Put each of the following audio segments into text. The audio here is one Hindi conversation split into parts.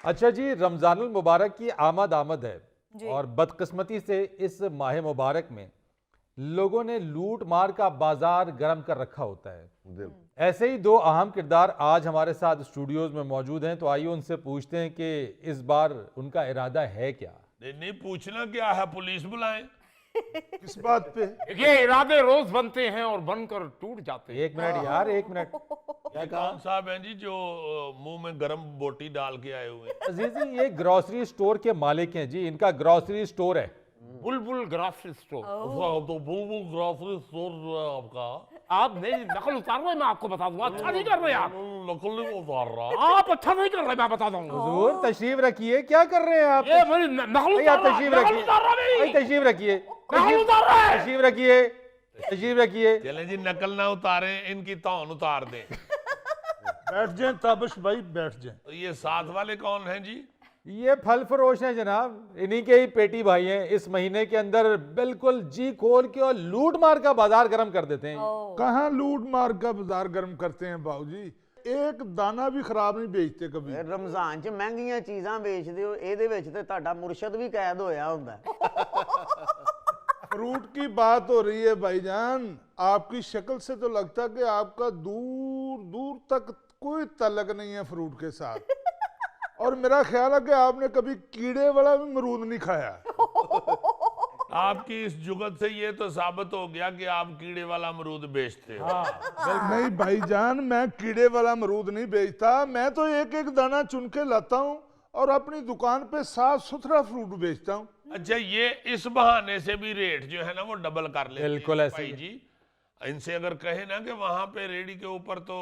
अच्छा जी, रमजानुल मुबारक की आमद आमद है जी। और बदकिस्मती से इस माह मुबारक में लोगों ने लूट मार का बाजार गर्म कर रखा होता है। ऐसे ही दो अहम किरदार आज हमारे साथ स्टूडियोज में मौजूद हैं, तो आइए उनसे पूछते हैं कि इस बार उनका इरादा है क्या। नहीं पूछना क्या है, पुलिस बुलाएं। किस बात पे? ये इरादे रोज बनते हैं और बनकर टूट जाते हैं। एक मिनट यार, एक मिनट। ये कौन साहब हैं जी जो मुंह में गरम बोटी डाल के आए हुए हैं? अजीजी, ये ग्रोसरी स्टोर के मालिक हैं जी, इनका ग्रोसरी स्टोर है। बुलबुल ग्रोसरी स्टोर। तो बुलबुल ग्रोसरी स्टोर जो है आपका, आप नहीं नकल उतार रहे, मैं आपको बता दूंगा। अच्छा नहीं कर रहे आप। नकल नहीं उतार रहा। आप अच्छा नहीं कर रहे, मैं बता दूंगा। हुजूर तशरीफ रखिए, क्या कर रहे हैं आप? ये मेरी नकल भाई, आप उतार रहा, तशरीफ नकल रखिए उतार रहा भाई, नहीं। तशरीफ रखिए, नकल उतार रहा है। तशरीफ रखिए, तशरीफ रखिए। चले जी, नकल ना उतारे, इनकी तौन उतार दें। बैठ जाएं ताबिश भाई, बैठ जाएं। तो ये साथ वाले कौन हैं जी? ये फल फरोश हैं जनाब, इन्हीं के ही पेटी भाई हैं। इस महीने के अंदर बिल्कुल जी खोल के और लूट मार का बाजार गर्म कर देते हैं। कहाँ लूट मार का बाजार गर्म करते हैं बाबूजी? एक दाना भी खराब नहीं बेचते कभी। रमजान च महंगियां चीज़ां बेचदे हो, ਇਹਦੇ ਵਿੱਚ ਤੇ ਤੁਹਾਡਾ ਮੁਰਸ਼ਦ ਵੀ ਕੈਦ ਹੋਇਆ ਹੁੰਦਾ ਹੈ। फ्रूट की बात हो रही है भाईजान, आपकी शक्ल से तो लगता है कि आपका दूर दूर तक कोई तल्लक नहीं है फ्रूट के साथ। और मेरा ख्याल है कि आपने कभी कीड़े वाला भी अमरूद नहीं खाया। आपकी इस जुगत से ये तो साबित हो गया कि आप कीड़े वाला अमरूद बेचते हो। नहीं भाईजान, मैं कीड़े वाला अमरूद नहीं बेचता, मैं तो एक एक दाना चुन के लाता हूँ और अपनी दुकान पे साफ सुथरा फ्रूट बेचता हूँ। अच्छा, ये इस बहाने से भी रेट जो है ना वो डबल कर लेते हैं। बिल्कुल ऐसे भाई ही। जी, इनसे अगर कहे ना कि वहां पे रेडी के ऊपर तो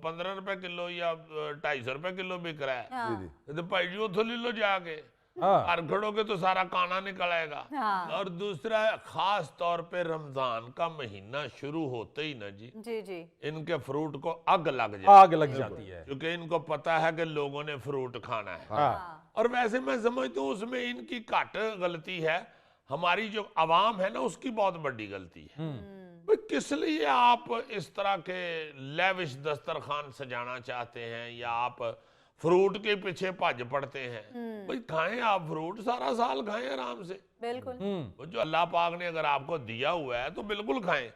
15 रुपए किलो या 250 रुपए किलो बिक रहा है, तो भाई जी उतो ले लो जाके। हाँ। घर खड़ोगे तो सारा काना निकल आएगा। हाँ। और दूसरा, खास तौर पे रमजान का महीना शुरू होते ही ना जी, जी जी। इनके फ्रूट को आग लग जाए, आग लग जाती है। क्योंकि इनको पता है कि लोगों ने फ्रूट खाना है। हाँ। और वैसे मैं समझता हूँ उसमें इनकी घट गलती है, हमारी जो आवाम है ना उसकी बहुत बड़ी गलती है। भाई किस लिए आप इस तरह के लेविश दस्तरखान सजाना चाहते हैं, या आप फ्रूट के पीछे भज पड़ते हैं? भाई खाएं आप फ्रूट, सारा साल खाएं आराम से। बिल्कुल। वो जो अल्लाह पाक ने अगर आपको दिया हुआ है तो बिल्कुल खाएं,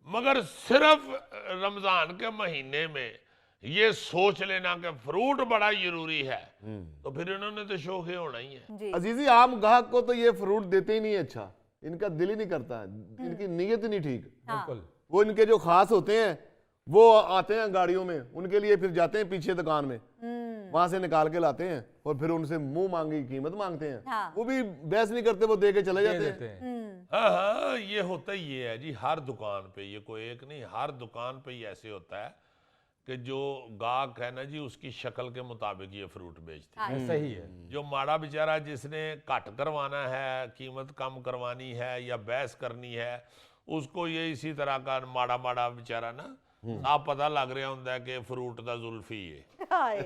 मगर सिर्फ रमजान के महीने में ये सोच लेना कि फ्रूट बड़ा जरूरी है, तो फिर इन्होंने तो शौक होना ही है। जी। अजीजी, आम ग्राहक को तो ये फ्रूट देते ही नहीं है। अच्छा, इनका दिल ही नहीं करता है, इनकी नीयत ही नहीं ठीक। बिल्कुल। वो इनके जो खास होते हैं वो आते हैं गाड़ियों में, उनके लिए फिर जाते हैं पीछे दुकान में, वहां से निकाल के लाते हैं और फिर उनसे मुंह मांगी कीमत मांगते हैं। हाँ। वो भी बहस नहीं करते, वो दे के चले दे जाते देते हैं। हैं। हाँ हाँ, ये होता ही ये है जी, हर दुकान पे, ये कोई एक नहीं, हर दुकान पे ही ऐसे होता है कि जो गाहक है ना जी उसकी शक्ल के मुताबिक ये फ्रूट बेचते हैं। ऐसा ही है। जो माड़ा बेचारा जिसने घट करवाना है, कीमत कम करवानी है या बहस करनी है, उसको ये इसी तरह का माड़ा माड़ा बेचारा ना आप पता लग रहा होता है कि फ्रूट दा जुल्फी है। हाय।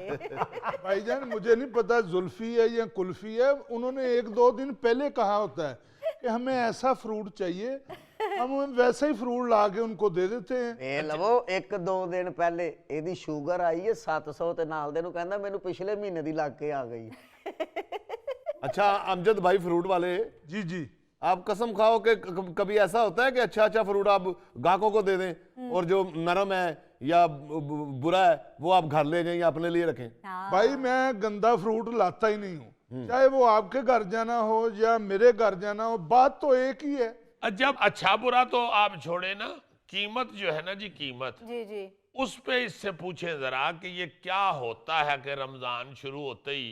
भाईजान मुझे नहीं पता जुल्फी है या कुल्फी है, उन्होंने एक दो दिन पहले कहा होता है कि हमें ऐसा फ्रूट चाहिए, हम वैसा ही फ्रूट ला के उनको दे देते हैं। ਇਹ ਲਵੋ ਇੱਕ ਦੋ ਦਿਨ ਪਹਿਲੇ ਇਹਦੀ ਸ਼ੂਗਰ ਆਈ ਹੈ 700 ਤੇ ਨਾਲ ਦੇ ਨੂੰ ਕਹਿੰਦਾ ਮੈਨੂੰ ਪਿਛਲੇ ਮਹੀਨੇ ਦੀ ਲੱਗ ਕੇ ਆ ਗਈ। अच्छा अमजद भाई, फ्रूट वाले, जी जी, आप कसम खाओ कि कभी ऐसा होता है कि अच्छा अच्छा फ्रूट आप ग्राहकों को दे दें और जो नरम है या बुरा है वो आप घर ले जाएं या अपने लिए रखें? भाई मैं गंदा फ्रूट लाता ही नहीं हूँ, चाहे वो आपके घर जाना हो या मेरे घर जाना हो, बात तो एक ही है। जब अच्छा बुरा तो आप छोड़े ना, कीमत जो है ना जी, कीमत जी जी। उस पे इससे पूछें जरा कि ये क्या होता है कि रमजान शुरू होते ही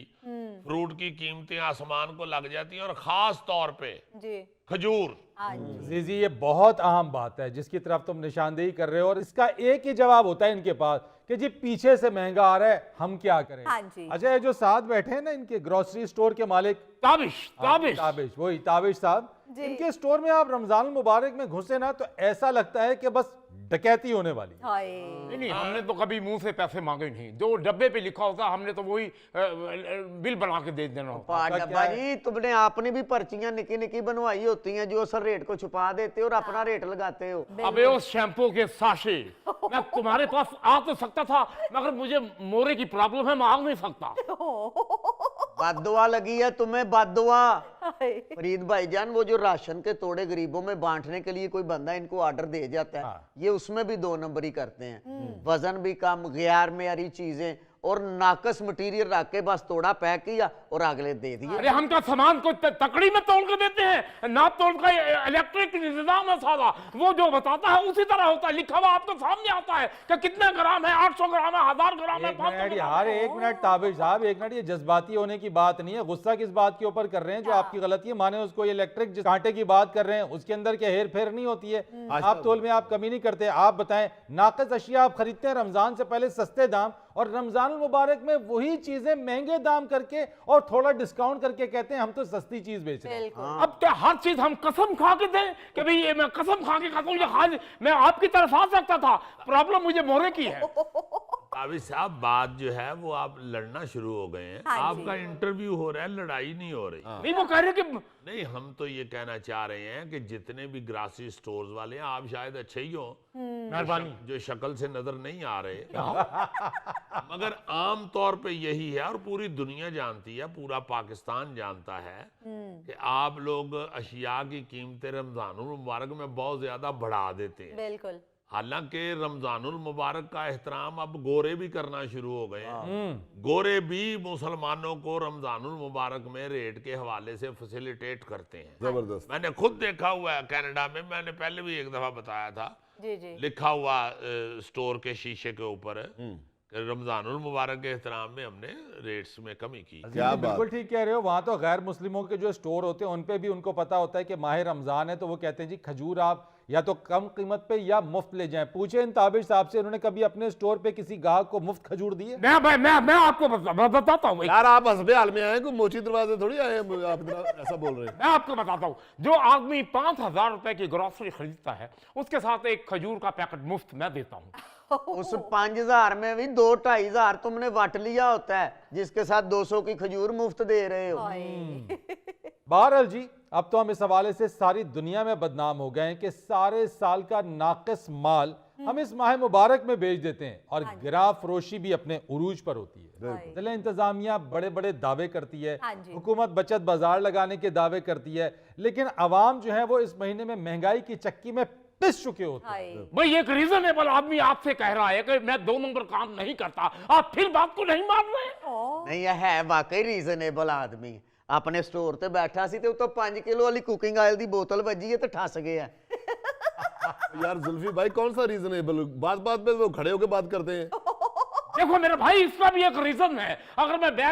फ्रूट की कीमतें आसमान को लग जाती हैं, और खास तौर पे जी। खजूर। हाँ जी। जी जी, ये बहुत अहम बात है जिसकी तरफ तुम निशानदेही कर रहे हो, और इसका एक ही जवाब होता है इनके पास कि जी पीछे से महंगा आ रहा है, हम क्या करें। हाँ जी। अच्छा, ये जो साथ बैठे हैं ना इनके ग्रोसरी स्टोर के मालिक, ताबिश ताबिश। ताबिश, वही ताबिश साहब, जी। इनके स्टोर में आप रमजान मुबारक में घुसे ना तो ऐसा लगता है कि बस डकैती होने वाली है। हाय। नहीं, हमने तो कभी मुंह से पैसे मांगे नहीं, जो डब्बे पे लिखा होता हमने तो वही बिल बना के दे देना होता। पा क्या डब्बा है? जी, तुमने आपने भी पर्चियां निकी निकी बनवाई होती हैं जो असल रेट को छुपा देते हो और अपना रेट लगाते हो। अबे उस शैम्पू के साशे, मैं तुम्हारे पास आ तो सकता था मगर मुझे मोरे की प्रॉब्लम है, मैं आ नहीं सकता। बददुआ लगी है तुम्हें, बददुआ। हाय। फरीद भाईजान, वो जो राशन के तोड़े गरीबों में बांटने के लिए कोई बंदा इनको ऑर्डर दे जाता है, ये उसमें भी 2 नंबरी करते हैं। वजन भी कम, गैर मेयारी चीजें और नाकस मटेरियल रख के बस तोड़ा पैक किया और अगले दे दिए। अरे हम क्या सामान को तकड़ी में तोड़ के देते हैं? नाप तोड़ का इलेक्ट्रिक निजाम है सारा, वो जो बताता है उसी तरह होता है, लिखा हुआ आपके सामने आता है कि कितना ग्राम है, 800 ग्राम है, 1000 ग्राम है, 500 ग्राम यार है। 1 मिनट ताबिश साहब, 1 मिनट, ये जज्बाती होने की बात नहीं है। गुस्सा किस बात के ऊपर कर रहे हैं? जो आपकी गलती है, माने उसको इलेक्ट्रिक जिस कांटे की बात कर रहे हैं उसके अंदर क्या हेर फेर नहीं होती है? आप तोल में आप कमी नहीं करते। आप बताएं, नाकस अशिया आप खरीदते हैं रमजान से पहले सस्ते दाम, और रमजान मुबारक में वही चीजें महंगे दाम करके और थोड़ा डिस्काउंट करके कहते हैं हम तो सस्ती चीज बेच रहे हैं। बिल्कुल। अब क्या हर चीज हम कसम खा के दें कि भाई ये मैं कसम खा के खाता हूं, ये खा मैं आपकी तरफ आ सकता था? प्रॉब्लम मुझे मोहरे की है। ताबिश साहब, बात जो है वो आप लड़ना शुरू हो गए हैं। हाँ जी। आपका इंटरव्यू हो रहा है, लड़ाई नहीं हो रही। नहीं, वो कह रहे कि नहीं, हम तो ये कहना चाह रहे हैं कि जितने भी ग्रासरी स्टोर्स वाले हैं, आप शायद अच्छे ही हो, मेहरबानी। जो शक्ल से नजर नहीं आ रहे, मगर आम तौर पे यही है और पूरी दुनिया जानती है, पूरा पाकिस्तान जानता है कि आप लोग अशिया की कीमतें रमजानुल मुबारक में बहुत ज्यादा बढ़ा देते हैं। बिल्कुल। हालांकि रमजानुल मुबारक का एहतराम अब गोरे भी करना शुरू हो गए हैं। गोरे भी मुसलमानों को रमजानुल मुबारक में रेट के हवाले से फैसिलिटेट करते हैं। जबरदस्त। मैंने खुद देखा हुआ है कनाडा में, मैंने पहले भी एक दफा बताया था, जी जी। लिखा हुआ स्टोर के शीशे के ऊपर कि रमजानुल मुबारक के एहतराम में हमने रेट्स में कमी की। क्या जी, बात। बिल्कुल ठीक कह रहे हो। वहां तो गैर मुस्लिमों के जो स्टोर होते हैं उन पे भी उनको पता होता है कि माह रमजान है, तो वो कहते हैं जी खजूर आप या तो कम कीमत पे या मुफ्त ले जाएं। पूछे इन ताबिश साहब से, उन्होंने कभी अपने स्टोर पे किसी गाहक को मुफ्त खजूर दिए? मैं आपको बताता हूँ। यार आप हसबे हाल में आए, कोई मोची दरवाजे थोड़ी आए हैं, आप इतना ऐसा बोल रहे हैं। मैं आपको बताता हूँ, जो आदमी 5000 रुपए की ग्रोसरी खरीदता है उसके साथ एक खजूर का पैकेट मुफ्त मैं देता हूँ। उस 5000 में भी 2-2500 तुमने वट लिया होता है, जिसके साथ 200 की खजूर मुफ्त दे रहे हो। बहरहाल जी, अब तो हम इस हवाले से सारी दुनिया में बदनाम हो गए हैं कि सारे साल का नाकिस माल हम इस माह मुबारक में बेच देते हैं और गिरा फरोशी भी अपने उरूज पर होती है। जिला इंतजामिया बड़े बड़े दावे करती है, हाँ जी। हुकूमत बचत बाजार लगाने के दावे करती है, लेकिन अवाम जो है वो इस महीने में महंगाई की चक्की में पिस चुके होते हैं। हाय। भाई एक रीजनेबल आदमी आपसे कह रहा है कि मैं 2 नंबर काम नहीं करता, आप फिर बात को नहीं मान रहे। नहीं, यह है वाकई रीजनेबल आदमी। अपने स्टोर ते बैठा सी ते उतो 5 किलो वाली कुकिंग ऑयल दी बोतल वजी है ते ठस गया। यार जुल्फी भाई, कौन सा रीजनेबल? बात बात पे वो खड़े होकर बात करते हैं। देखो मेरे भाई, इसका भी एक रीजन है। अगर मैं बैठ